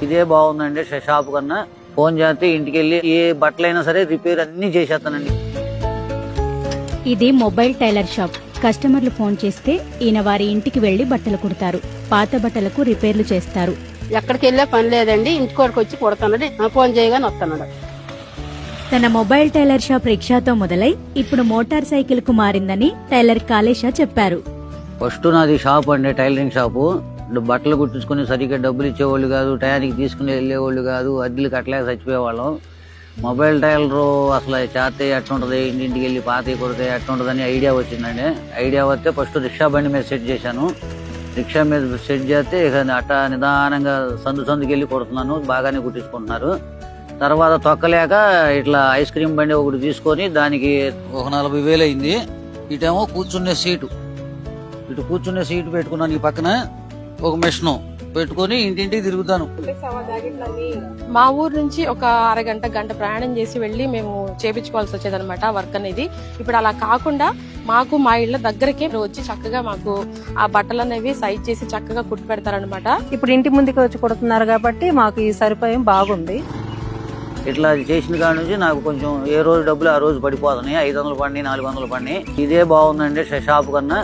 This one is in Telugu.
ఇదే బాగుందండి షాప్ కన్నా. ఫోన్ చేస్తే ఇంటికి వెళ్ళి ఏ బట్టలైనా సరే రిపేర్ అన్ని చేసేస్తానండి. ఇది మొబైల్ టైలర్ షాప్. కస్టమర్లు ఫోన్ చేస్తే ఈయన వారి ఇంటికి వెళ్లి బట్టలు కుడతారు. పాత బట్టలకు రిపేర్లు చేస్తారు. ఎక్కడికి వెళ్ళే పని లేదండి, ఇంటికోడికి వచ్చి కుడతానండి. ఫోన్ చేయగానే వస్తున్నాడు. తన మొబైల్ టైలర్ షాప్ రిక్షాతో మొదలై ఇప్పుడు మోటార్ సైకిల్ కు మారిందని టైలర్ కాళేశ చెప్పారు. ఫస్ట్ నాది షాప్ అండి, టైలరింగ్ షాపు. బట్టలు కుట్టించుకుని సరిగ్గా డబ్బులు ఇచ్చేవాళ్ళు కాదు, టయానికి తీసుకుని వెళ్ళేవాళ్ళు కాదు, అద్దెలు కట్టలేక చచ్చిపోయేవాళ్ళం. మొబైల్ టైలరు అసలు చేస్తే ఎట్టుంటది, ఇంటింటికి వెళ్ళి పాతి కొడితే ఎట్టుంటదని ఐడియా వచ్చిందండి. ఐడియా వస్తే ఫస్ట్ రిక్షా బండి మీద సెట్ చేశాను. రిక్షా మీద సెట్ చేస్తే ఇక అట్టా నిదానంగా సందుకి వెళ్ళి కొడుతున్నాను. బాగానే కుట్టించుకుంటున్నారు. తర్వాత తొక్కలేక ఇట్లా ఐస్ క్రీమ్ బండి ఒకటి తీసుకొని దానికి ఒక 40,000 అయింది. ఇటేమో కూర్చునే సీటు, ఇటు కూర్చునే సీటు పెట్టుకున్నాను. ఈ పక్కన ఒక మిషన్ పెట్టుకుని ఇంటింటికి తిరుగుతాను. మా ఊరు నుంచి ఒక అరగంట గంట ప్రయాణం చేసి వెళ్లి మేము చేపించుకోవాల్సి వచ్చేదన్నమాట వర్క్ అనేది. ఇప్పుడు అలా కాకుండా మాకు మా ఇళ్ల దగ్గరకే వచ్చి చక్కగా మాకు ఆ బట్టలు అనేవి సైజ్ చేసి చక్కగా కుట్టి పెడతారనమాట. ఇప్పుడు ఇంటి ముందుకు వచ్చి కుడుతున్నారు కాబట్టి మాకు ఈ సరిపోయం బాగుంది. ఇట్లా చేసిన కాడ నుంచి నాకు కొంచెం ఏ రోజు డబ్బులు ఆ రోజు పడిపోతున్నాయి. 500 పడినాయి, 400 పడినాయి. ఇదే బాగుందండి షాప్ కన్నా.